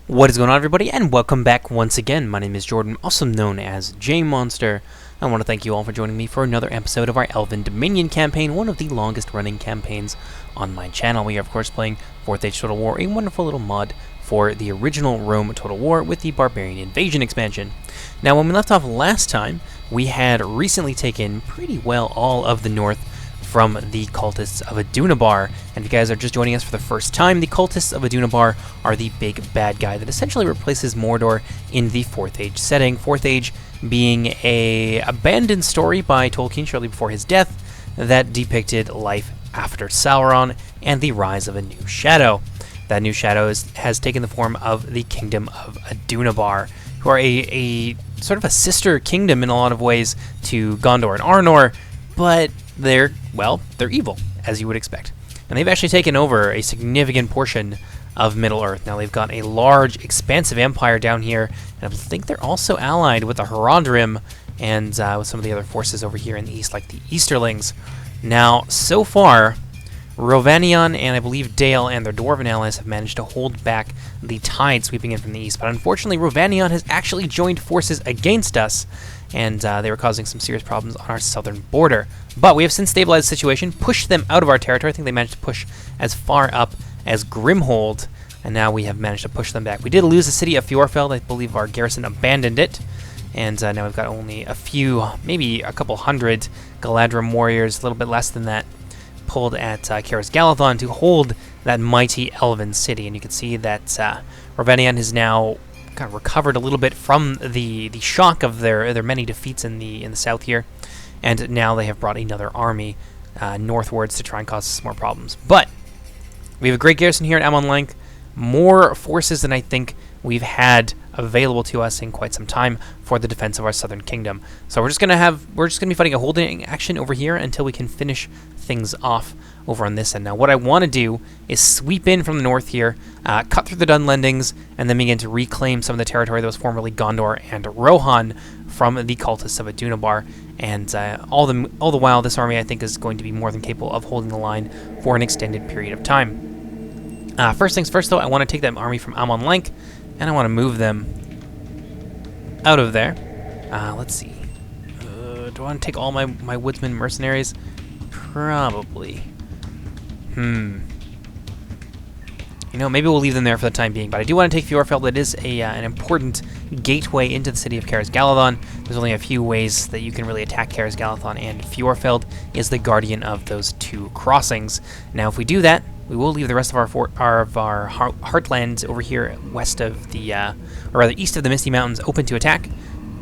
What is going on, everybody, and welcome back once again. My name is Jordan, also known as JMonster. I want to thank you all for joining me for another episode of our Elven Dominion campaign, one of the longest running campaigns on my channel. We are, of course, playing 4th Age Total War, a wonderful little mod for the original Rome Total War with the Barbarian Invasion expansion. Now, when we left off last time, we had recently taken pretty well all of the north from the cultists of Adunabar. And if you guys are just joining us for the first time, the cultists of Adunabar are the big bad guy that essentially replaces Mordor in the 4th Age setting. 4th Age being a abandoned story by Tolkien shortly before his death that depicted life after Sauron and the rise of a new shadow. That new shadow has taken the form of the Kingdom of Adunabar, who are a sort of a sister kingdom in a lot of ways to Gondor and Arnor, but they're evil, as you would expect. And they've actually taken over a significant portion of Middle-earth. Now they've got a large, expansive empire down here, and I think they're also allied with the Haradrim and with some of the other forces over here in the east, like the Easterlings. Now, so far, Rhovanion and I believe Dale and their Dwarven allies have managed to hold back the tide sweeping in from the east, but unfortunately Rhovanion has actually joined forces against us, and they were causing some serious problems on our southern border. But we have since stabilized the situation, pushed them out of our territory. I think they managed to push as far up as Grimhold, and now we have managed to push them back. We did lose the city of Fjordfell. I believe our garrison abandoned it, and now we've got only a few, maybe a couple hundred Galadrim warriors, a little bit less than that, pulled at Caras Galadhon to hold that mighty Elven city. And you can see that Rhovanion has now kind of recovered a little bit from the shock of their many defeats in the south here, and now they have brought another army northwards to try and cause us more problems. But we have a great garrison here at Amon Length, more forces than I think we've had available to us in quite some time for the defense of our southern kingdom. So we're just gonna be fighting a holding action over here until we can finish things off over on this end. Now what I want to do is sweep in from the north here, cut through the Dunlandings, and then begin to reclaim some of the territory that was formerly Gondor and Rohan from the cultists of Adunabar. And all the while, this army I think is going to be more than capable of holding the line for an extended period of time. First things first, though, I want to take that army from Amon Length, and I want to move them out of there. Let's see. Do I want to take all my woodsman mercenaries? Probably. You know, maybe we'll leave them there for the time being, but I do want to take Fjordfell. That is an important gateway into the city of Caras Galadhon. There's only a few ways that you can really attack Caras Galadhon, and Fjordfell is the guardian of those two crossings. Now, if we do that, we will leave the rest of our heartlands over here west of the, or rather east of the Misty Mountains, open to attack.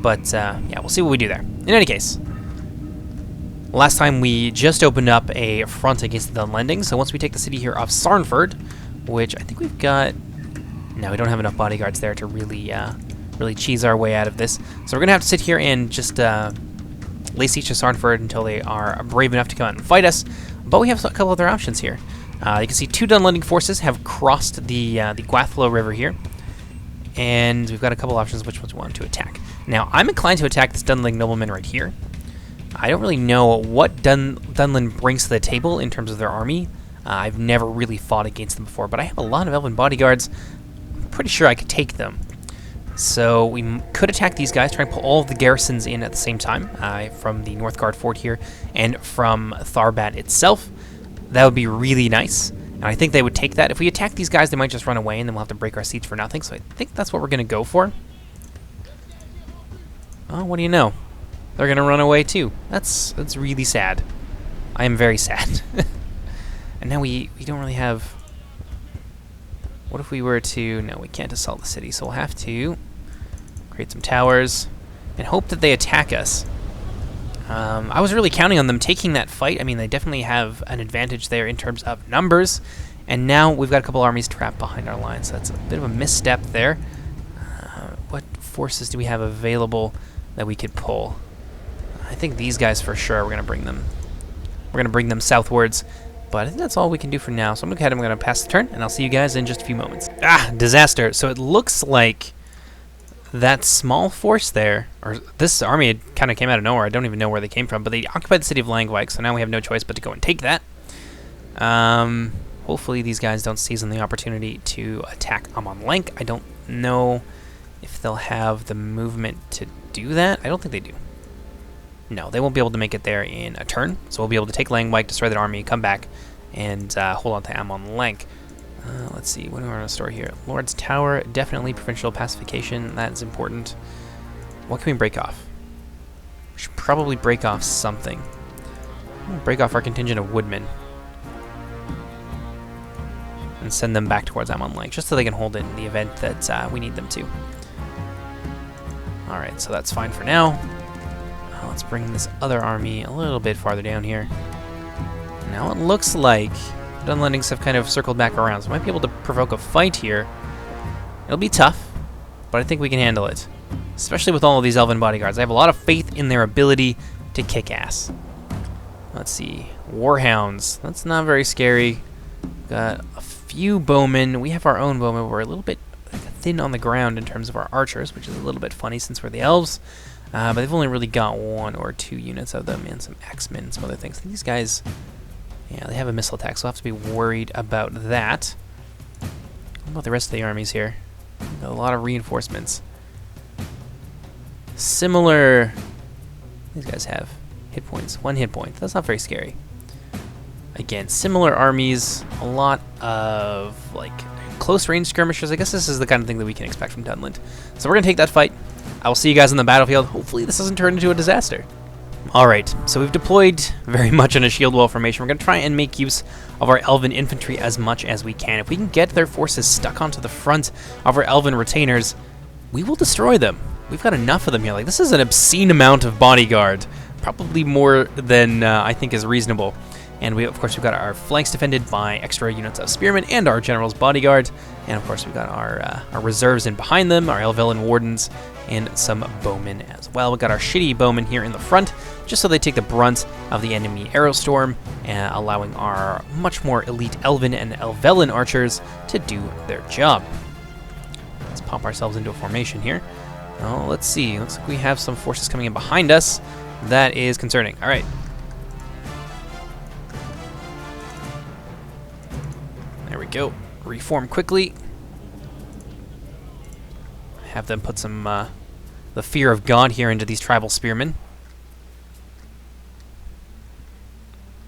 But yeah, we'll see what we do there. In any case, last time we just opened up a front against the Dunlandings, so once we take the city here of Sarnford, which I think we've got... No, we don't have enough bodyguards there to really cheese our way out of this. So we're going to have to sit here and just lay siege to Sarnford until they are brave enough to come out and fight us. But we have a couple other options here. You can see two Dunlanding forces have crossed the Gwathlo River here. And we've got a couple options which ones we want to attack. Now, I'm inclined to attack this Dunling nobleman right here. I don't really know what Dunland brings to the table in terms of their army. I've never really fought against them before, but I have a lot of Elven bodyguards. I'm pretty sure I could take them. So we could attack these guys, try and pull all of the garrisons in at the same time, from the Northgard Fort here and from Tharbad itself. That would be really nice, and I think they would take that. If we attack these guys, they might just run away, and then we'll have to break our siege for nothing, so I think that's what we're going to go for. Oh, what do you know? They're going to run away too. That's really sad. I am very sad. And now we don't really have... What if we were to... No, we can't assault the city, so we'll have to create some towers and hope that they attack us. I was really counting on them taking that fight. I mean, they definitely have an advantage there in terms of numbers, and now we've got a couple armies trapped behind our lines, so that's a bit of a misstep there. What forces do we have available that we could pull? I think these guys for sure. We're going to bring them southwards, but I think that's all we can do for now. So I'm going to pass the turn, and I'll see you guys in just a few moments. Disaster. So it looks like that small force there, or this army kind of came out of nowhere. I don't even know where they came from, but they occupied the city of Langwijk, so now we have no choice but to go and take that. Hopefully these guys don't seize on the opportunity to attack Amon Lank. I don't know if they'll have the movement to do that. I don't think they do. No, they won't be able to make it there in a turn. So we'll be able to take Langwijk, destroy that army, come back, and hold on to Amon Lank. Let's see, what do we want to store here? Lord's Tower, definitely provincial pacification. That is important. What can we break off? We should probably break off something. Break off our contingent of woodmen. And send them back towards Amon Lank, just so they can hold it in the event that we need them to. Alright, so that's fine for now. Let's bring this other army a little bit farther down here. Now it looks like Dunlandings have kind of circled back around, so we might be able to provoke a fight here. It'll be tough, but I think we can handle it. Especially with all of these Elven bodyguards. I have a lot of faith in their ability to kick ass. Let's see. Warhounds. That's not very scary. Got a few bowmen. We have our own bowmen. We're a little bit thin on the ground in terms of our archers, which is a little bit funny since we're the elves. But they've only really got 1 or 2 units of them and some axemen and some other things. These guys, yeah, they have a missile attack, so I'll have to be worried about that. What about the rest of the armies here? Got a lot of reinforcements. Similar... These guys have hit points. 1 hit point. That's not very scary. Again, similar armies. A lot of, like, close range skirmishers. I guess this is the kind of thing that we can expect from Dunland. So we're going to take that fight. I will see you guys on the battlefield. Hopefully this doesn't turn into a disaster. Alright, so we've deployed very much in a shield wall formation. We're going to try and make use of our Elven infantry as much as we can. If we can get their forces stuck onto the front of our Elven retainers, we will destroy them. We've got enough of them here. Like, this is an obscene amount of bodyguard. Probably more than I think is reasonable. And we, of course, we've got our flanks defended by extra units of spearmen and our general's bodyguard. And, of course, we've got our reserves in behind them, our Elven wardens, and some bowmen as well. We've got our shitty bowmen here in the front, just so they take the brunt of the enemy arrow storm, allowing our much more elite Elven and Elvelen archers to do their job. Let's pop ourselves into a formation here. Oh, let's see. Looks like we have some forces coming in behind us. That is concerning. All right. There we go. Reform quickly. Have them put some the fear of God here into these tribal spearmen.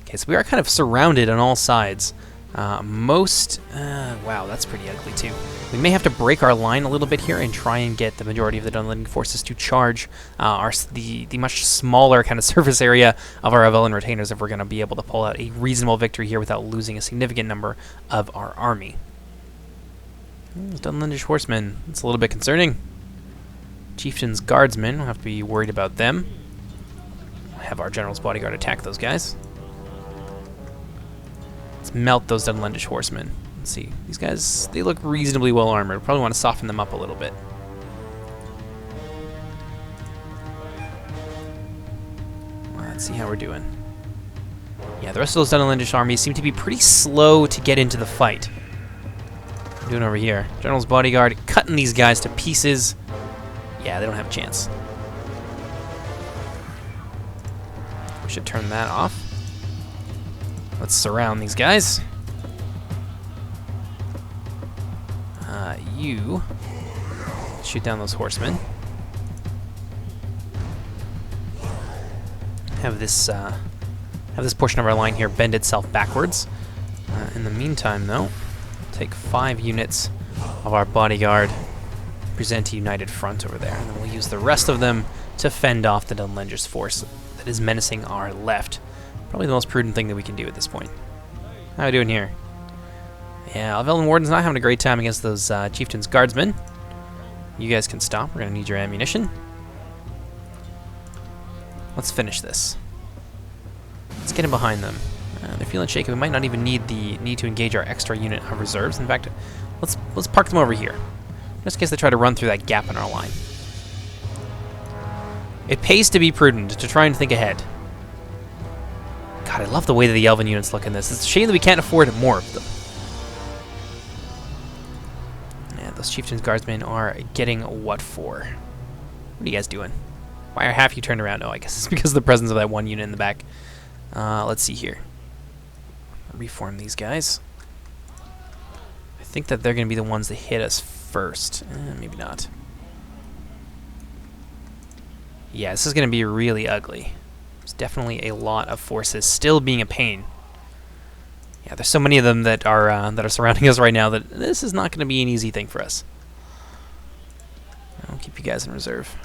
Okay, so we are kind of surrounded on all sides. Wow, that's pretty ugly too. We may have to break our line a little bit here and try and get the majority of the Dunland forces to charge the much smaller kind of surface area of our Elven retainers if we're going to be able to pull out a reasonable victory here without losing a significant number of our army. Dunlandish horsemen, it's a little bit concerning. Chieftain's guardsmen, we'll have to be worried about them. Have our general's bodyguard attack those guys. Let's melt those Dunlandish horsemen. Let's see. These guys, they look reasonably well armored. Probably want to soften them up a little bit. Let's see how we're doing. Yeah, the rest of those Dunlandish armies seem to be pretty slow to get into the fight. What are we doing over here? General's bodyguard cutting these guys to pieces. Yeah, they don't have a chance. We should turn that off. Let's surround these guys. You shoot down those horsemen. Have this portion of our line here bend itself backwards. In the meantime, though, take 5 units of our bodyguard, present a united front over there, and then we'll use the rest of them to fend off the Dunlandish force that is menacing our left. Probably the most prudent thing that we can do at this point. How are we doing here? Yeah, Elven Warden's not having a great time against those Chieftain's Guardsmen. You guys can stop. We're going to need your ammunition. Let's finish this. Let's get in behind them. They're feeling shaky. We might not even need to engage our extra unit of reserves. In fact, let's park them over here, just in case they try to run through that gap in our line. It pays to be prudent, to try and think ahead. God, I love the way that the Elven units look in this. It's a shame that we can't afford more of them. Yeah, those Chieftain's Guardsmen are getting what for? What are you guys doing? Why are half you turned around? Oh, I guess it's because of the presence of that one unit in the back. Let's see here. Reform these guys. think that they're going to be the ones that hit us first. Maybe not. Yeah, this is going to be really ugly. There's definitely a lot of forces still being a pain. Yeah, there's so many of them that are surrounding us right now that this is not going to be an easy thing for us. I'll keep you guys in reserve.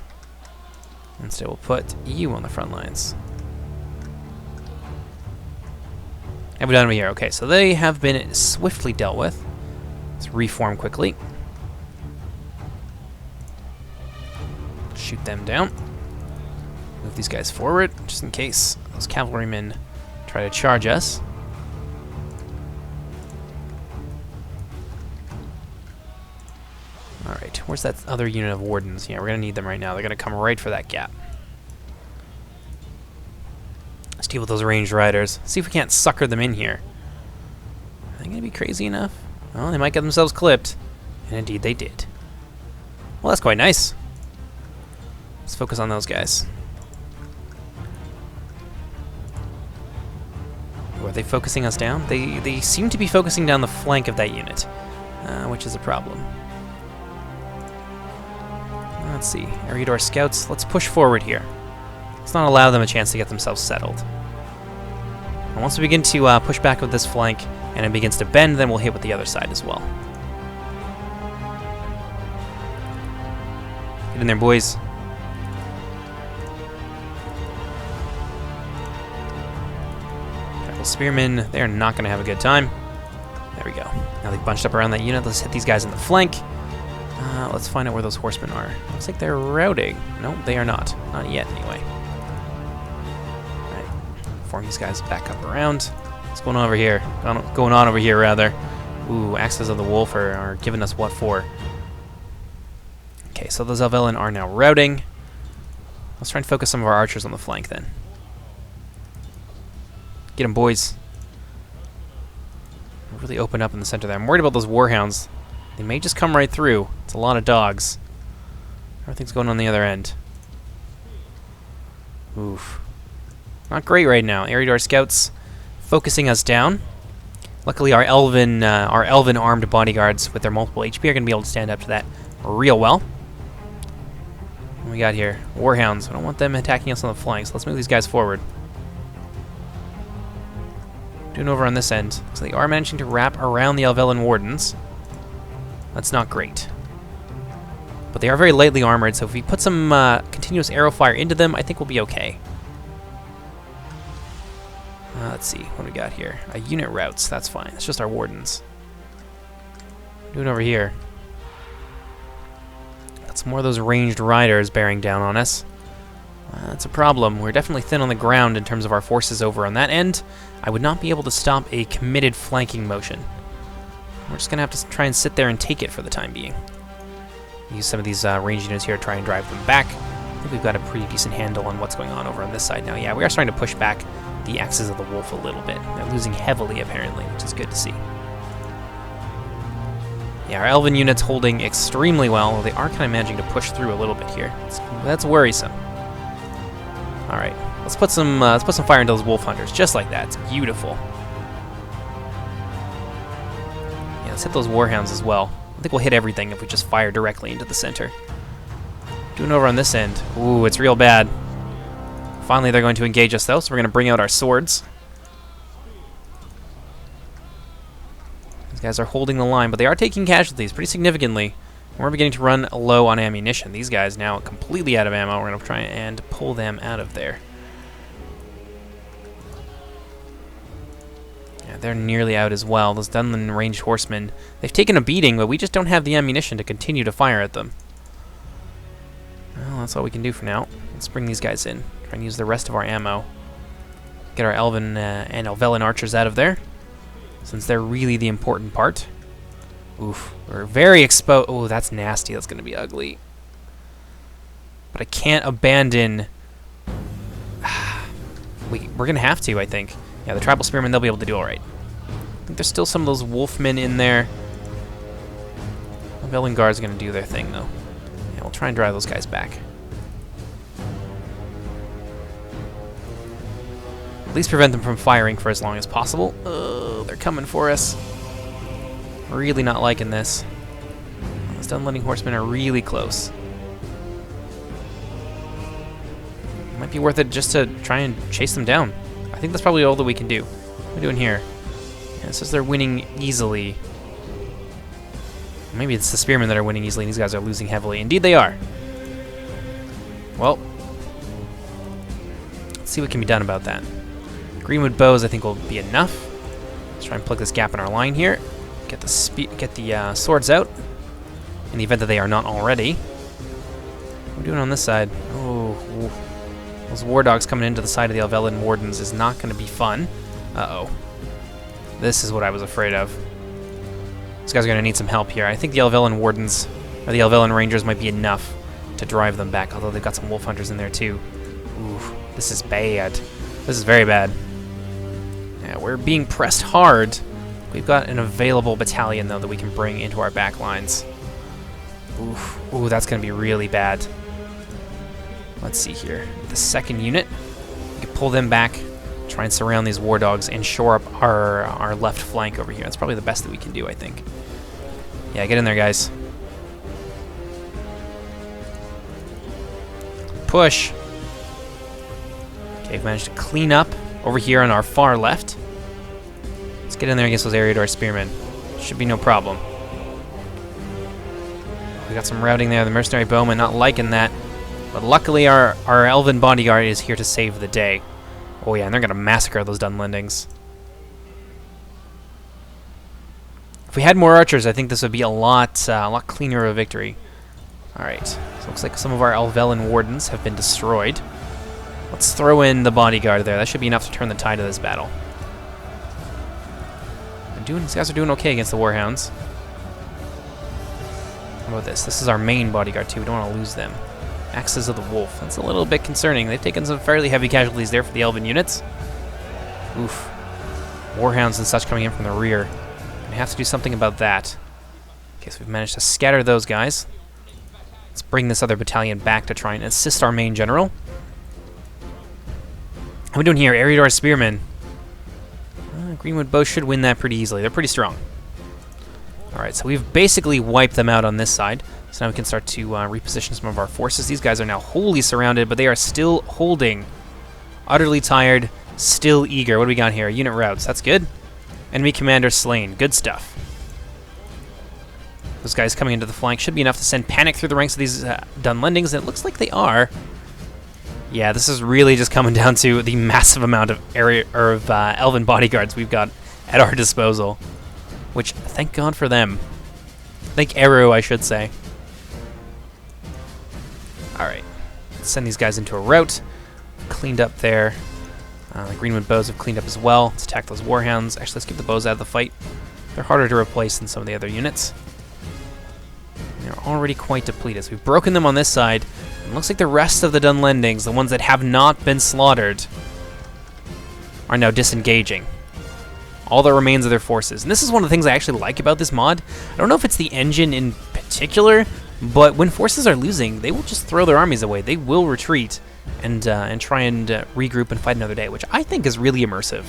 Instead, we'll put you on the front lines. And we're done over here. Okay, so they have been swiftly dealt with. Let's reform quickly. Shoot them down. Move these guys forward, just in case those cavalrymen try to charge us. Alright, where's that other unit of wardens? Yeah, we're going to need them right now. They're going to come right for that gap. Let's deal with those ranged riders. See if we can't sucker them in here. Are they going to be crazy enough? Well, they might get themselves clipped. And indeed they did. Well, that's quite nice. Let's focus on those guys. Are they focusing us down? They seem to be focusing down the flank of that unit, which is a problem. Let's see. Eriador scouts, let's push forward here. Let's not allow them a chance to get themselves settled. And once we begin to push back with this flank and it begins to bend, then we'll hit with the other side as well. Get in there, boys. Spearmen, they're not going to have a good time. There we go. Now they've bunched up around that unit. Let's hit these guys in the flank. Let's find out where those horsemen are. Looks like they're routing. No, they are not. Not yet, anyway. Alright. Form these guys back up around. What's going on over here? Going on over here, rather. Ooh, Axes of the Wolf are giving us what for? Okay, so those Elven are now routing. Let's try and focus some of our archers on the flank, then. Get them, boys. Really open up in the center there. I'm worried about those warhounds. They may just come right through. It's a lot of dogs. Everything's going on the other end. Oof. Not great right now. Eriador scouts focusing us down. Luckily, our Elven armed bodyguards with their multiple HP are going to be able to stand up to that real well. What we got here? Warhounds. I don't want them attacking us on the flanks. Let's move these guys forward. Doing over on this end. So they are managing to wrap around the Elven wardens. That's not great. But they are very lightly armored, so if we put some continuous arrow fire into them, I think we'll be okay. Let's see, what do we got here? A unit routes, that's fine. It's just our wardens. Doing over here. Got some more of those ranged riders bearing down on us. That's a problem. We're definitely thin on the ground in terms of our forces over on that end. I would not be able to stop a committed flanking motion. We're just going to have to try and sit there and take it for the time being. Use some of these ranged units here to try and drive them back. I think we've got a pretty decent handle on what's going on over on this side now. Yeah, we are starting to push back the Axes of the Wolf a little bit. They're losing heavily, apparently, which is good to see. Yeah, our Elven unit's holding extremely well. They are kind of managing to push through a little bit here. That's worrisome. All right, let's put some fire into those wolf hunters, just like that. It's beautiful. Yeah, let's hit those warhounds as well. I think we'll hit everything if we just fire directly into the center. Doing over on this end. Ooh, it's real bad. Finally, they're going to engage us though, so we're going to bring out our swords. These guys are holding the line, but they are taking casualties pretty significantly. We're beginning to run low on ammunition. These guys now completely out of ammo. We're going to try and pull them out of there. Yeah, they're nearly out as well. Those Dunland ranged horsemen, they've taken a beating, but we just don't have the ammunition to continue to fire at them. Well, that's all we can do for now. Let's bring these guys in. Try and use the rest of our ammo. Get our Elven and Elven archers out of there, since they're really the important part. Oof, we're very exposed. Oh, that's nasty. That's going to be ugly. But I can't abandon... we're going to have to, I think. Yeah, the tribal spearmen, they'll be able to do all right. I think there's still some of those wolfmen in there. The Velen Guard's going to do their thing, though. Yeah, we'll try and drive those guys back. At least prevent them from firing for as long as possible. Oh, they're coming for us. Really not liking this. Those Dunlanding horsemen are really close. It might be worth it just to try and chase them down. I think that's probably all that we can do. What are we doing here? Yeah, it says they're winning easily. Maybe it's the spearmen that are winning easily and these guys are losing heavily. Indeed they are. Well, let's see what can be done about that. Greenwood bows I think will be enough. Let's try and plug this gap in our line here. Get the swords out in the event that they are not already. What are we doing on this side? Oh, those war dogs coming into the side of the Elven wardens is not going to be fun. Uh-oh. This is what I was afraid of. These guys are going to need some help here. I think the Elven wardens, or the Elven rangers might be enough to drive them back, although they've got some wolf hunters in there too. Ooh, this is bad. This is very bad. Yeah, we're being pressed hard. We've got an available battalion, though, that we can bring into our back lines. Ooh, that's going to be really bad. Let's see here. The second unit, we can pull them back, try and surround these war dogs, and shore up our left flank over here. That's probably the best that we can do, I think. Yeah, get in there, guys. Push. Okay, we've managed to clean up over here on our far left. Let's get in there against those Eriador spearmen. Should be no problem. We got some routing there. The mercenary bowman not liking that. But luckily our elven bodyguard is here to save the day. Oh yeah, and they're going to massacre those Dunlandings. If we had more archers, I think this would be a lot cleaner of a victory. Alright, so it looks like some of our Elven wardens have been destroyed. Let's throw in the bodyguard there. That should be enough to turn the tide of this battle. These guys are doing okay against the warhounds. How about this? This is our main bodyguard too. We don't want to lose them. Axes of the Wolf. That's a little bit concerning. They've taken some fairly heavy casualties there for the Elven units. Oof. Warhounds and such coming in from the rear. We have to do something about that. Okay, so we've managed to scatter those guys. Let's bring this other battalion back to try and assist our main general. What are we doing here? Eriador spearmen. Greenwood bow should win that pretty easily. They're pretty strong. Alright, so we've basically wiped them out on this side. So now we can start to reposition some of our forces. These guys are now wholly surrounded, but they are still holding. Utterly tired, still eager. What do we got here? Unit routes. That's good. Enemy commander slain. Good stuff. Those guys coming into the flank should be enough to send panic through the ranks of these Dunlandings, and it looks like they are. Yeah, this is really just coming down to the massive amount of Elven bodyguards we've got at our disposal. Which, thank God for them. Thank Eru, I should say. Alright, let's send these guys into a rout. Cleaned up there. The Greenwood bows have cleaned up as well. Let's attack those warhounds. Actually, let's get the bows out of the fight. They're harder to replace than some of the other units. They're already quite depleted. So we've broken them on this side. It looks like the rest of the Dunlandings, the ones that have not been slaughtered, are now disengaging. All that remains of their forces. And this is one of the things I actually like about this mod. I don't know if it's the engine in particular, but when forces are losing, they will just throw their armies away. They will retreat and try and regroup and fight another day, which I think is really immersive.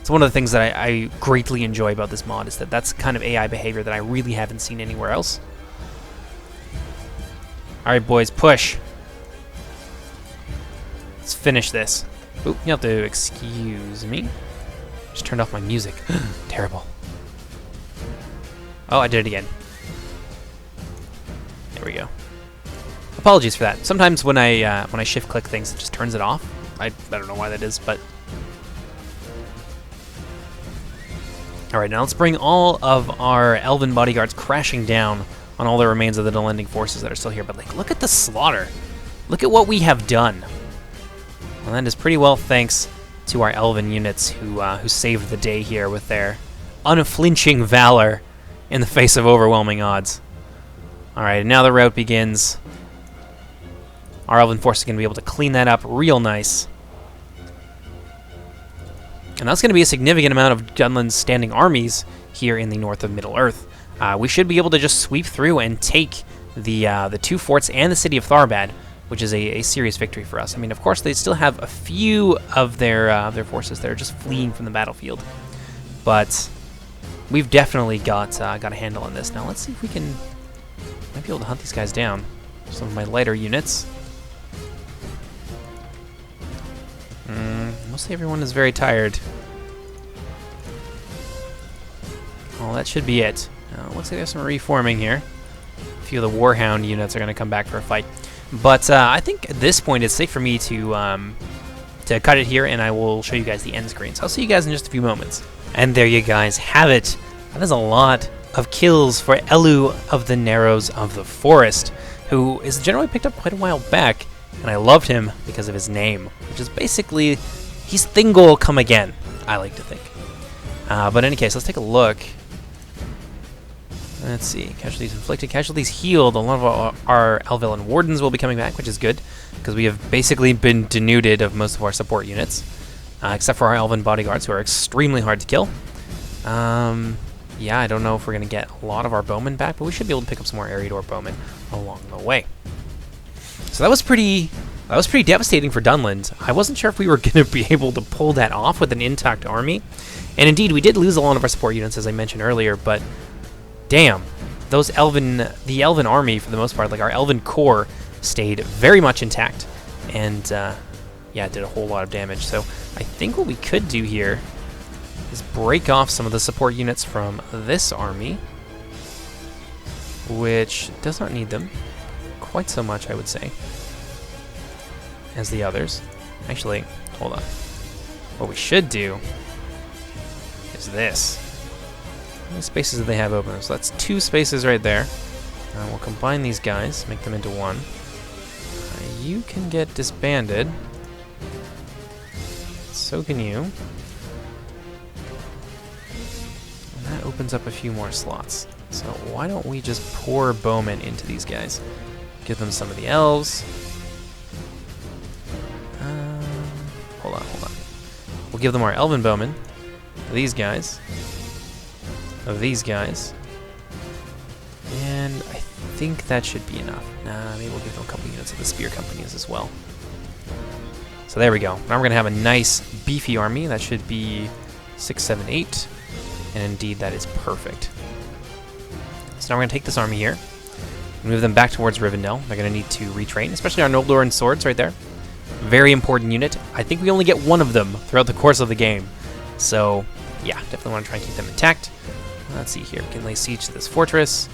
It's one of the things that I greatly enjoy about this mod, is that that's kind of AI behavior that I really haven't seen anywhere else. Alright, boys, push. Let's finish this. Oop, you have to excuse me. Just turned off my music. Terrible. Oh, I did it again. There we go. Apologies for that. Sometimes when I shift click things, it just turns it off. I don't know why that is, but... Alright, now let's bring all of our Elven bodyguards crashing down on all the remains of the Dunlanding forces that are still here. But like, look at the slaughter. Look at what we have done. Well, that is pretty well thanks to our Elven units who saved the day here with their unflinching valor in the face of overwhelming odds. Alright, now the rout begins. Our Elven force is going to be able to clean that up real nice. And that's going to be a significant amount of Dunland's standing armies here in the north of Middle-earth. We should be able to just sweep through and take the two forts and the city of Tharbad, which is a serious victory for us. I mean, of course, they still have a few of their forces that are just fleeing from the battlefield. But we've definitely got a handle on this. Now let's see if we can might be able to hunt these guys down. Some of my lighter units. Mostly everyone is very tired. Oh, that should be it. Looks like there's some reforming here. A few of the Warhound units are going to come back for a fight. But I think at this point it's safe for me to cut it here, and I will show you guys the end screen. So I'll see you guys in just a few moments. And there you guys have it. That is a lot of kills for Elu of the Narrows of the Forest, who is generally picked up quite a while back, and I loved him because of his name, which is basically, he's Thingol come again, I like to think. But in any case, let's take a look. Let's see, casualties inflicted, casualties healed. A lot of our Elven Wardens will be coming back, which is good, because we have basically been denuded of most of our support units, except for our Elven Bodyguards, who are extremely hard to kill. Yeah, I don't know if we're going to get a lot of our bowmen back, but we should be able to pick up some more Eriador bowmen along the way. So that was pretty devastating for Dunland. I wasn't sure if we were going to be able to pull that off with an intact army. And indeed, we did lose a lot of our support units, as I mentioned earlier, but damn, the Elven army, for the most part, like our Elven core, stayed very much intact. And, yeah, it did a whole lot of damage. So I think what we could do here is break off some of the support units from this army, which does not need them quite so much, I would say, as the others. Actually, hold on. What we should do is this. How many spaces do they have open? So that's 2 spaces right there. We'll combine these guys, make them into one. You can get disbanded. So can you. And that opens up a few more slots. So why don't we just pour bowmen into these guys? Give them some of the elves. Hold on. We'll give them our elven bowmen. These guys. Of these guys. And I think that should be enough. Nah, maybe we'll give them a couple units of the spear companies as well. So there we go. Now we're going to have a nice beefy army. That should be 6, 7, 8. And indeed, that is perfect. So now we're going to take this army here. Move them back towards Rhovanion. They're going to need to retrain, especially our Nobledoran swords right there. Very important unit. I think we only get one of them throughout the course of the game. So, yeah, definitely want to try and keep them intact. Let's see here. We can lay siege to this fortress.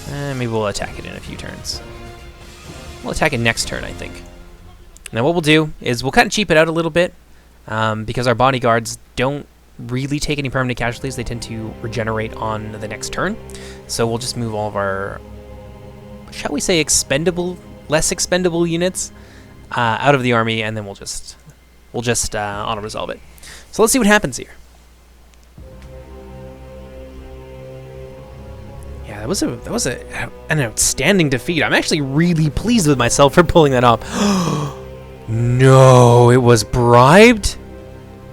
And maybe we'll attack it in a few turns. We'll attack it next turn, I think. Now what we'll do is we'll kind of cheap it out a little bit, because our bodyguards don't really take any permanent casualties. They tend to regenerate on the next turn. So we'll just move all of our, shall we say, less expendable units out of the army, and then we'll just auto-resolve it. So let's see what happens here. Yeah, that was an outstanding defeat. I'm actually really pleased with myself for pulling that off. No, it was bribed?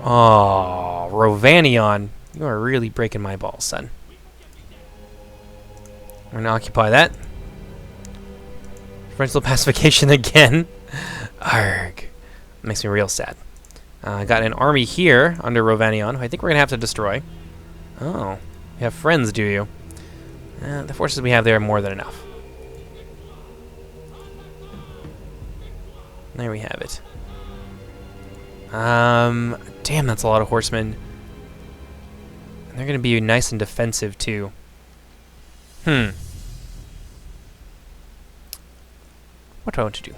Oh, Rhovanion, you are really breaking my balls, son. We're going to occupy that. French pacification again. Arrgh. Makes me real sad. Got an army here under Rhovanion, who I think we're going to have to destroy. Oh, you have friends, do you? The forces we have there are more than enough. There we have it. Damn, that's a lot of horsemen. And they're going to be nice and defensive, too. What do I want to do?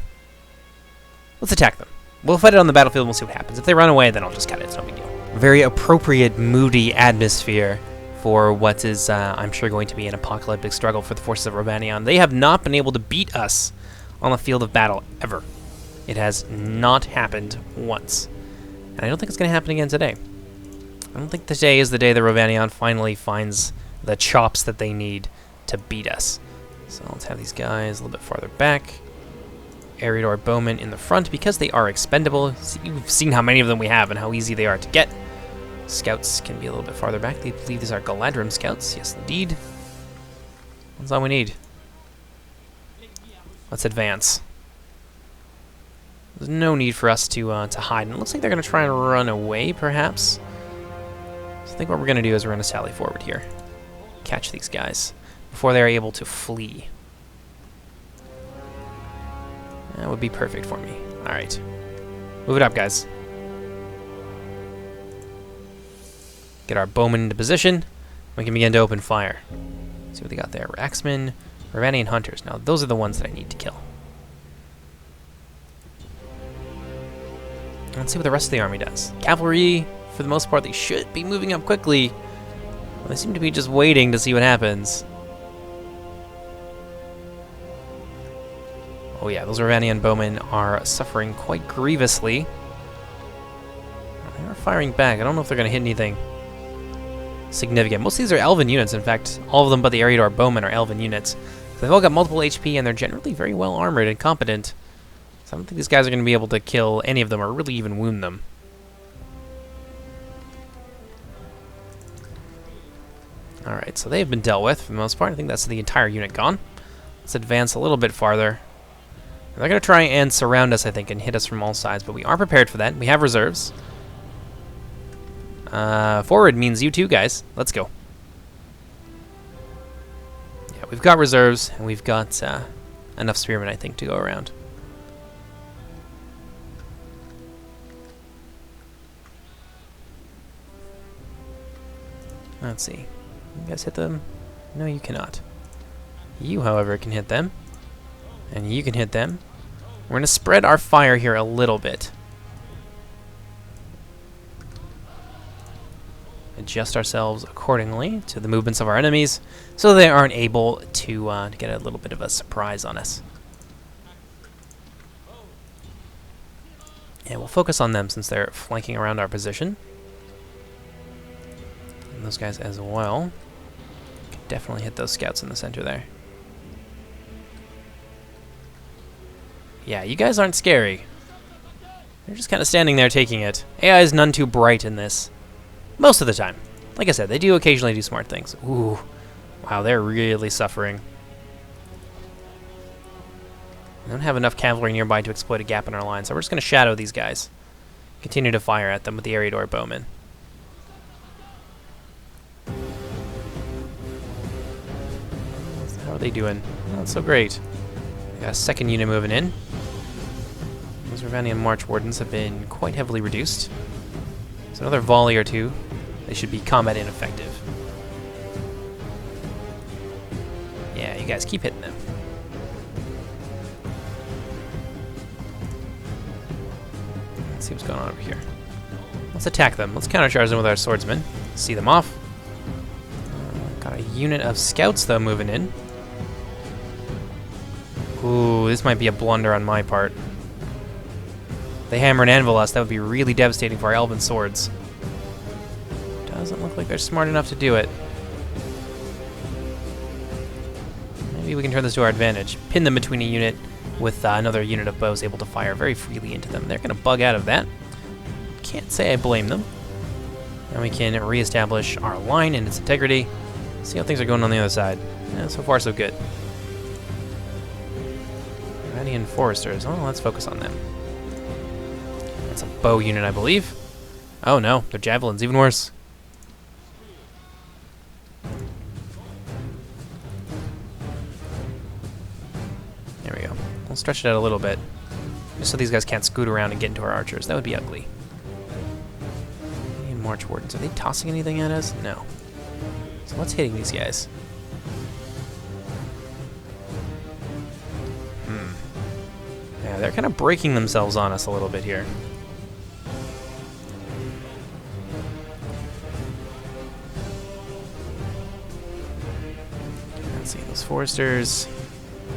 Let's attack them. We'll fight it on the battlefield and we'll see what happens. If they run away, then I'll just cut it. It's no big deal. Very appropriate, moody atmosphere for what is, I'm sure, going to be an apocalyptic struggle for the forces of Rhovanion. They have not been able to beat us on the field of battle, ever. It has not happened once. And I don't think it's going to happen again today. I don't think today is the day that Rhovanion finally finds the chops that they need to beat us. So let's have these guys a little bit farther back. Eriador bowmen in the front, because they are expendable. You've seen how many of them we have and how easy they are to get. Scouts can be a little bit farther back. They believe these are Galadrim scouts. Yes, indeed. That's all we need. Let's advance. There's no need for us to hide. And it looks like they're going to try and run away, perhaps. So So I think what we're going to do is we're going to sally forward here. Catch these guys before they're able to flee. That would be perfect for me. Alright. Move it up, guys. Get our bowmen into position. We can begin to open fire. Let's see what they got there. Axemen, Rhovanion hunters. Now, those are the ones that I need to kill. Let's see what the rest of the army does. Cavalry, for the most part, they should be moving up quickly. Well, they seem to be just waiting to see what happens. Oh yeah, those Rhovanion bowmen are suffering quite grievously. They are firing back. I don't know if they're going to hit anything significant. Most of these are Elven units. In fact, all of them but the Eriador bowmen are Elven units. So they've all got multiple HP, and they're generally very well armored and competent. So I don't think these guys are going to be able to kill any of them or really even wound them. Alright, so they've been dealt with for the most part. I think that's the entire unit gone. Let's advance a little bit farther. They're going to try and surround us, I think, and hit us from all sides, but we are prepared for that. We have reserves. Forward means you too, guys. Let's go. Yeah, we've got reserves, and we've got enough spearmen, I think, to go around. Let's see. You guys hit them? No, you cannot. You, however, can hit them. And you can hit them. We're going to spread our fire here a little bit. Adjust ourselves accordingly to the movements of our enemies so they aren't able to get a little bit of a surprise on us. And we'll focus on them since they're flanking around our position. And those guys as well. Can definitely hit those scouts in the center there. Yeah, you guys aren't scary. They're just kind of standing there taking it. AI is none too bright in this. Most of the time. Like I said, they do occasionally do smart things. Ooh. Wow, they're really suffering. We don't have enough cavalry nearby to exploit a gap in our line, so we're just going to shadow these guys. Continue to fire at them with the Eriador bowmen. How are they doing? Not so great. Got a second unit moving in. Those Rhovanion March Wardens have been quite heavily reduced. So another volley or two. They should be combat ineffective. Yeah, you guys keep hitting them. Let's see what's going on over here. Let's attack them. Let's countercharge them with our swordsmen. See them off. Got a unit of scouts, though, moving in. Ooh, this might be a blunder on my part. If they hammer and anvil us, that would be really devastating for our Elven swords. Doesn't look like they're smart enough to do it. Maybe we can turn this to our advantage. Pin them between a unit with another unit of bows able to fire very freely into them. They're going to bug out of that. Can't say I blame them. And we can reestablish our line and its integrity. See how things are going on the other side. Yeah, so far, so good. Rhovanion Foresters. Oh, let's focus on them. That's a bow unit, I believe. Oh no, they're javelins. Even worse. There we go. We'll stretch it out a little bit, just so these guys can't scoot around and get into our archers. That would be ugly. And March Wardens. Are they tossing anything at us? No. So what's hitting these guys? Yeah, they're kind of breaking themselves on us a little bit here. Let's see, those foresters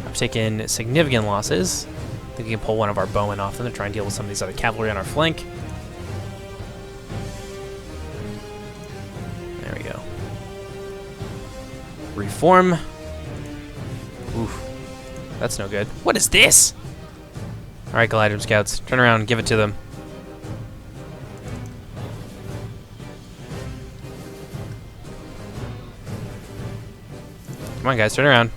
have taken significant losses. I think we can pull one of our bowmen off them to try and deal with some of these other cavalry on our flank. There we go. Reform. Oof. That's no good. What is this? Alright, Galladium Scouts. Turn around and give it to them. Come on, guys. Turn around.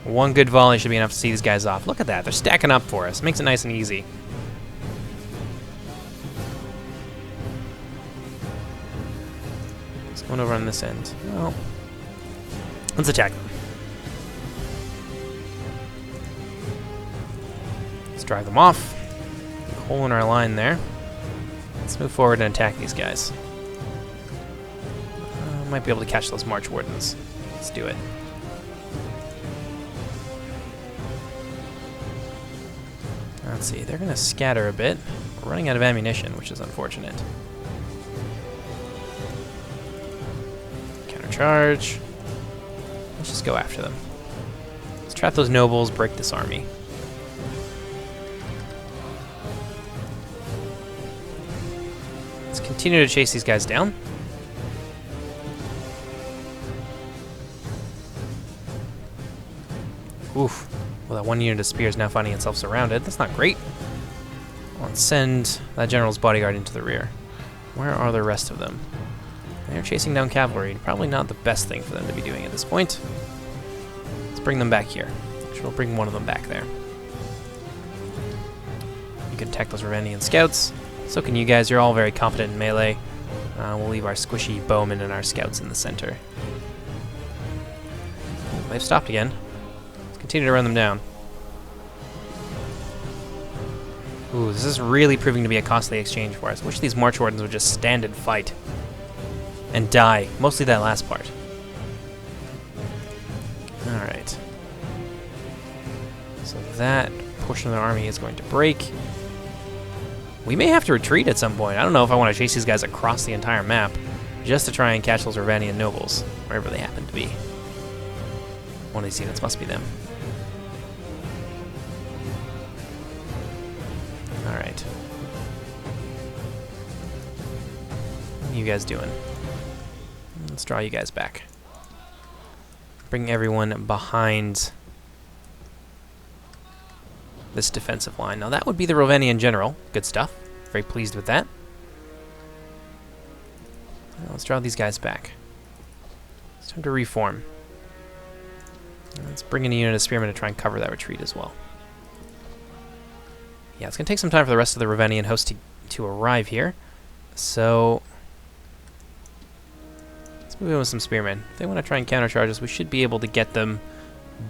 One good volley should be enough to see these guys off. Look at that. They're stacking up for us. Makes it nice and easy. One over on this end. Well, let's attack them. Let's drive them off. Hole in our line there. Let's move forward and attack these guys. Might be able to catch those March Wardens. Let's do it. Let's see, they're going to scatter a bit. We're running out of ammunition, which is unfortunate. Countercharge. Let's just go after them. Let's trap those nobles, break this army. Let's continue to chase these guys down. Oof. Well, that one unit of spears now finding itself surrounded. That's not great. Let's send that general's bodyguard into the rear. Where are the rest of them? They're chasing down cavalry. Probably not the best thing for them to be doing at this point. Let's bring them back here. Actually, we'll bring one of them back there. You can attack those Rhovanion scouts. So can you guys. You're all very competent in melee. We'll leave our squishy bowmen and our scouts in the center. Oh, they've stopped again. Continue to run them down. Ooh, this is really proving to be a costly exchange for us. I wish these March Wardens would just stand and fight. And die. Mostly that last part. Alright. So that portion of the army is going to break. We may have to retreat at some point. I don't know if I want to chase these guys across the entire map just to try and catch those Rhovanion nobles, wherever they happen to be. One of these units must be them. Alright. What are you guys doing? Let's draw you guys back. Bring everyone behind this defensive line. Now that would be the Rhovanion general. Good stuff. Very pleased with that. Now let's draw these guys back. It's time to reform. Let's bring in a unit of spearmen to try and cover that retreat as well. Yeah, it's going to take some time for the rest of the Rhovanion host to arrive here. So let's move in with some spearmen. If they want to try and countercharge us, we should be able to get them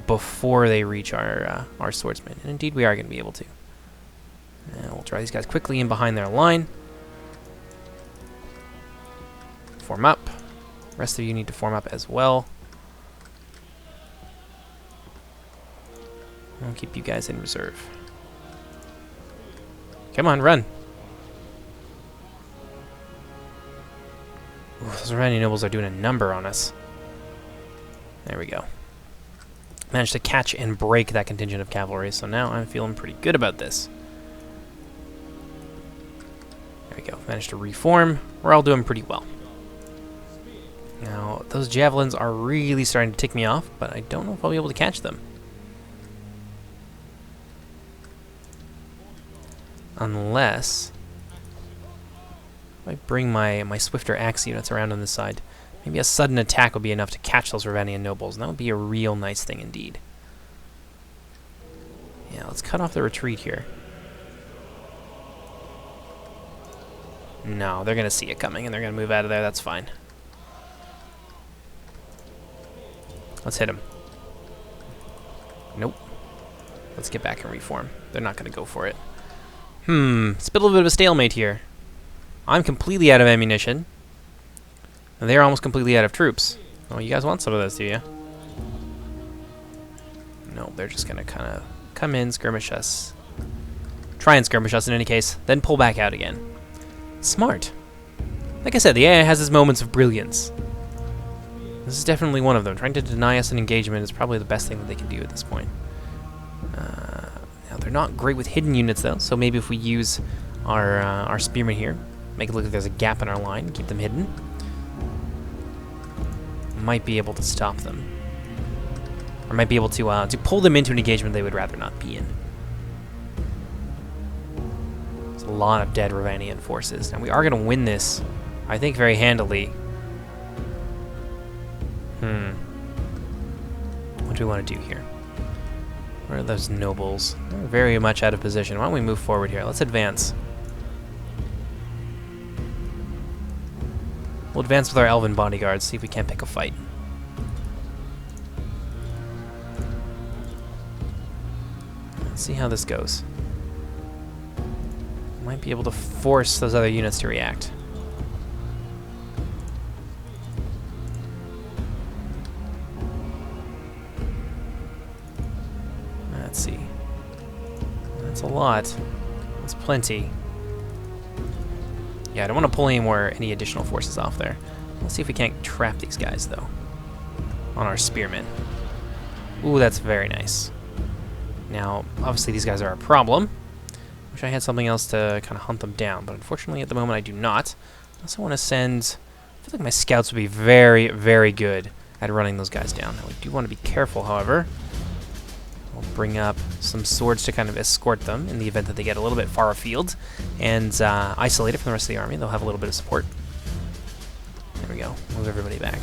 before they reach our swordsmen. And indeed we are going to be able to. And we'll draw these guys quickly in behind their line. Form up. The rest of you need to form up as well. I'll keep you guys in reserve. Come on, run. Ooh, those Rhovanion nobles are doing a number on us. There we go. Managed to catch and break that contingent of cavalry, so now I'm feeling pretty good about this. There we go. Managed to reform. We're all doing pretty well. Now, those javelins are really starting to tick me off, but I don't know if I'll be able to catch them. Unless I bring my swifter axe units around on this side. Maybe a sudden attack would be enough to catch those Rhovanion nobles, and that would be a real nice thing indeed. Yeah, let's cut off the retreat here. No, they're going to see it coming, and they're going to move out of there. That's fine. Let's hit them. Nope. Let's get back and reform. They're not going to go for it. It's a little bit of a stalemate here. I'm completely out of ammunition. And they're almost completely out of troops. Oh, you guys want some of this, do you? No, they're just going to kind of come in, skirmish us. Try and skirmish us in any case, then pull back out again. Smart. Like I said, the AI has its moments of brilliance. This is definitely one of them. Trying to deny us an engagement is probably the best thing that they can do at this point. Now, they're not great with hidden units, though, so maybe if we use our spearmen here, make it look like there's a gap in our line, keep them hidden, might be able to stop them. Or might be able to pull them into an engagement they would rather not be in. There's a lot of dead Rhovanion forces. And we are going to win this, I think, very handily. What do we want to do here? Where are those nobles? They're very much out of position. Why don't we move forward here? Let's advance. We'll We'll advance with our Elven bodyguards, see if we can't pick a fight. Let's see how this goes. Might be able to force those other units to react. Let's see. That's a lot. That's plenty. Yeah, I don't want to pull any additional forces off there. Let's see if we can't trap these guys, though. On our spearmen. Ooh, that's very nice. Now, obviously these guys are a problem. Wish I had something else to kind of hunt them down, but unfortunately at the moment I do not. I also want to send... I feel like my scouts would be very, very good at running those guys down. Now, we do want to be careful, however. We'll bring up some swords to kind of escort them in the event that they get a little bit far afield and isolated from the rest of the army. They'll have a little bit of support. There we go. Move everybody back.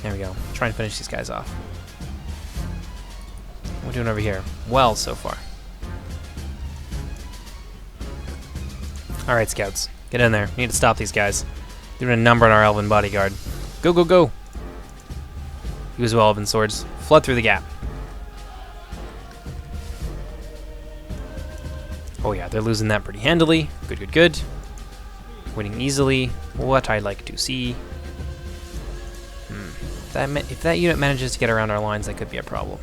There we go. Try and finish these guys off. What are we doing over here? Well, so far. Alright, scouts. Get in there. We need to stop these guys. Doing a number on our Elven bodyguard. Go, go, go! Use Elven swords. Flood through the gap. Oh yeah, they're losing that pretty handily. Good, good, good. Winning easily. What I like to see. If that unit manages to get around our lines, that could be a problem.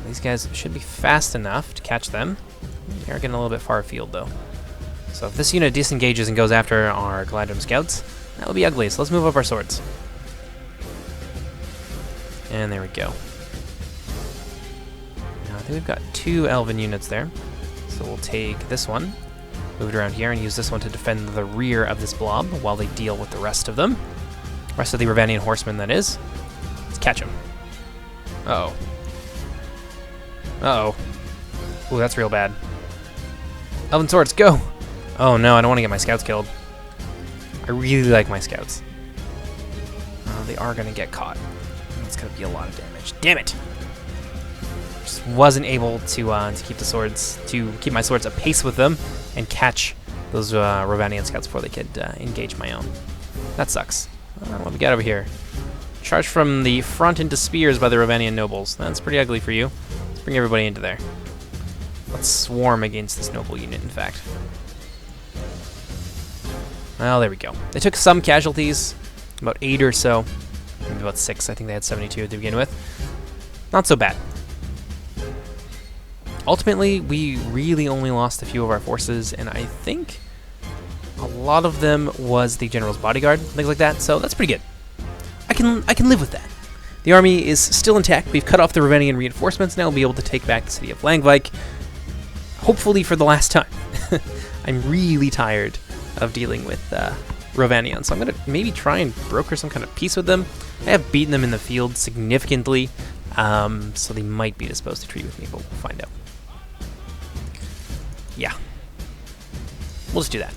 These guys should be fast enough to catch them. They are getting a little bit far afield, though. So if this unit disengages and goes after our Galadrim scouts, that will be ugly. So let's move up our swords. And there we go. Now I think we've got 2 Elven units there. So we'll take this one, move it around here, and use this one to defend the rear of this blob while they deal with the rest of them. Rest of the Rhovanion horsemen, that is. Let's catch him. Uh-oh. Uh-oh. Ooh, that's real bad. Elven swords, go! Oh no, I don't want to get my scouts killed. I really like my scouts. They are going to get caught. That's going to be a lot of damage. Damn it! Just wasn't able to keep the swords, to keep my swords apace with them and catch those Rhovanion scouts before they could engage my own. That sucks. What we got over here? Charge from the front into spears by the Rhovanion nobles. That's pretty ugly for you. Let's bring everybody into there. Let's swarm against this noble unit, in fact. Well, there we go. They took some casualties, about 8 or so. Maybe about 6. I think they had 72 to begin with. Not so bad. Ultimately, we really only lost a few of our forces, and I think a lot of them was the general's bodyguard, things like that, so that's pretty good. I can live with that. The army is still intact. We've cut off the Rhovanion reinforcements. Now we'll be able to take back the city of Langvik, hopefully for the last time. I'm really tired of dealing with Rhovanion, so I'm going to maybe try and broker some kind of peace with them. I have beaten them in the field significantly, so they might be disposed to treat with me, but we'll find out. Yeah. We'll just do that.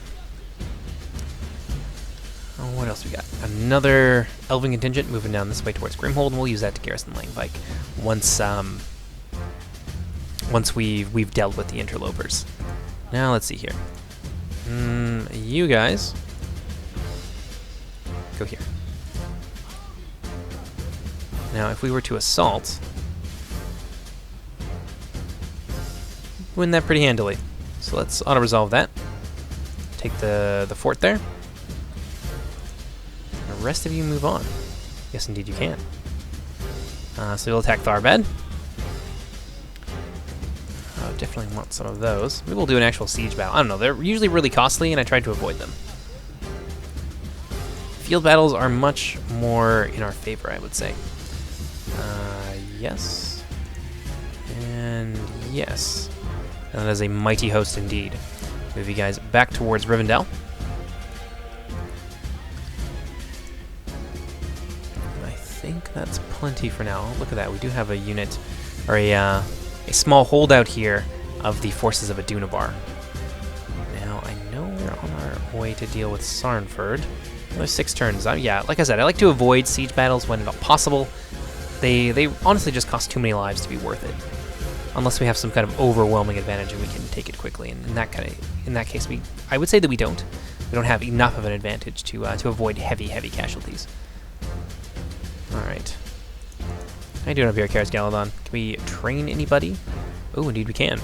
Oh, what else we got? Another Elven contingent moving down this way towards Grimhold, and we'll use that to garrison Langvik once we've dealt with the interlopers. Now let's see here. You guys go here. Now, if we were to assault, win that pretty handily. So let's auto-resolve that. Take the fort there. The rest of you move on. Yes, indeed you can. So you'll attack Tharbad. Definitely want some of those. Maybe we'll do an actual siege battle. I don't know. They're usually really costly, and I tried to avoid them. Field battles are much more in our favor, I would say. Yes. And yes. And that is a mighty host indeed. Move you guys back towards Rivendell. I think that's plenty for now. Look at that. We do have a unit, or a small holdout here of the forces of Adunabar. Now, I know we're on our way to deal with Sarnford. Another 6 turns. Yeah, like I said, I like to avoid siege battles when at all possible. They honestly just cost too many lives to be worth it. unless we have some kind of overwhelming advantage and we can take it quickly. And in that case, I would say that we don't. We don't have enough of an advantage to avoid heavy casualties. All right. How you doing up here, Karis Galadon? Can we train anybody? Oh, indeed we can.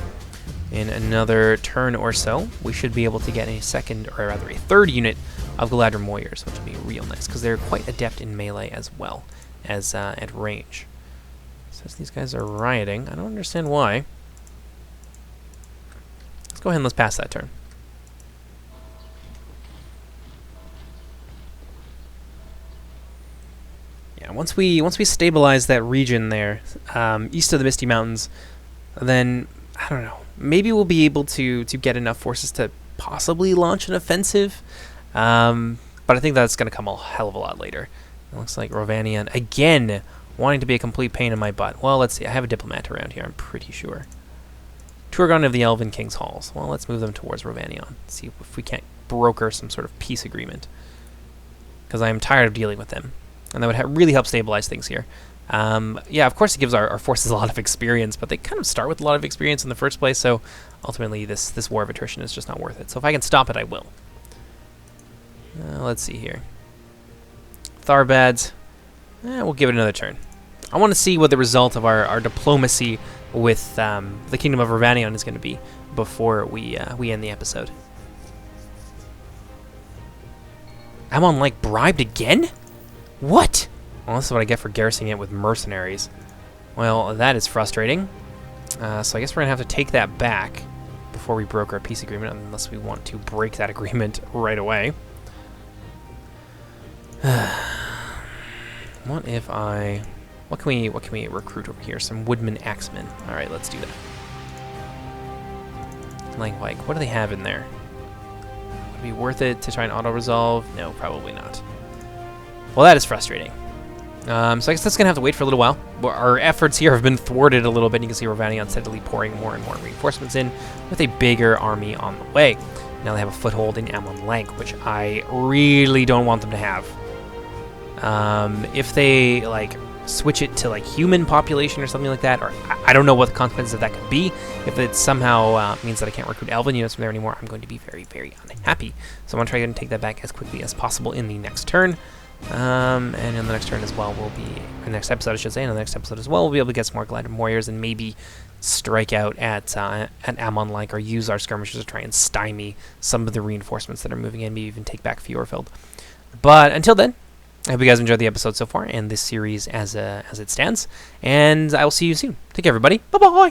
In another turn or so, we should be able to get a third unit of Galadrim warriors, which would be real nice because they're quite adept in melee as well as at range. Says these guys are rioting. I don't understand why. Let's go ahead and let's pass that turn. Yeah, once we stabilize that region there, east of the Misty Mountains, then I don't know. Maybe we'll be able to get enough forces to possibly launch an offensive, but I think that's going to come a hell of a lot later. It looks like Rhovanion again wanting to be a complete pain in my butt. Well, let's see. I have a diplomat around here, I'm pretty sure. Turgon of the Elven King's Halls. Well, let's move them towards Rhovanion. See if we can't broker some sort of peace agreement, because I am tired of dealing with them, and that would really help stabilize things here. Yeah, of course it gives our forces a lot of experience, but they kind of start with a lot of experience in the first place, so ultimately this war of attrition is just not worth it. So if I can stop it, I will. Let's see here. Tharbad, we'll give it another turn. I want to see what the result of our diplomacy with the Kingdom of Rhovanion is going to be before we end the episode. Amon like bribed again? What? Well, this is what I get for garrisoning it with mercenaries. Well, that is frustrating. So I guess we're going to have to take that back before we broker a peace agreement, unless we want to break that agreement right away. What if I... What can we recruit over here? Some woodman axemen. All right, let's do that. Like, what do they have in there? Would it be worth it to try and auto-resolve? No, probably not. Well, that is frustrating. So I guess that's going to have to wait for a little while. Our efforts here have been thwarted a little bit. You can see Rhovanion steadily pouring more and more reinforcements in with a bigger army on the way. Now they have a foothold in Amon Lank, which I really don't want them to have. If they, like, switch it to, like, human population or something like that, or I don't know what the consequences of that could be. If it somehow means that I can't recruit Elven units from there anymore, I'm going to be very, very unhappy. So I'm going to try and take that back as quickly as possible in the next turn. And in the next turn as well, the next episode, I should say, in the next episode as well, we'll be able to get some more Galadrim warriors and maybe strike out at Amon Lank, or use our skirmishers to try and stymie some of the reinforcements that are moving in, maybe even take back Fjordfeld. But until then, I hope you guys enjoyed the episode so far and this series as it stands, and I will see you soon. Take care, everybody. Bye-bye.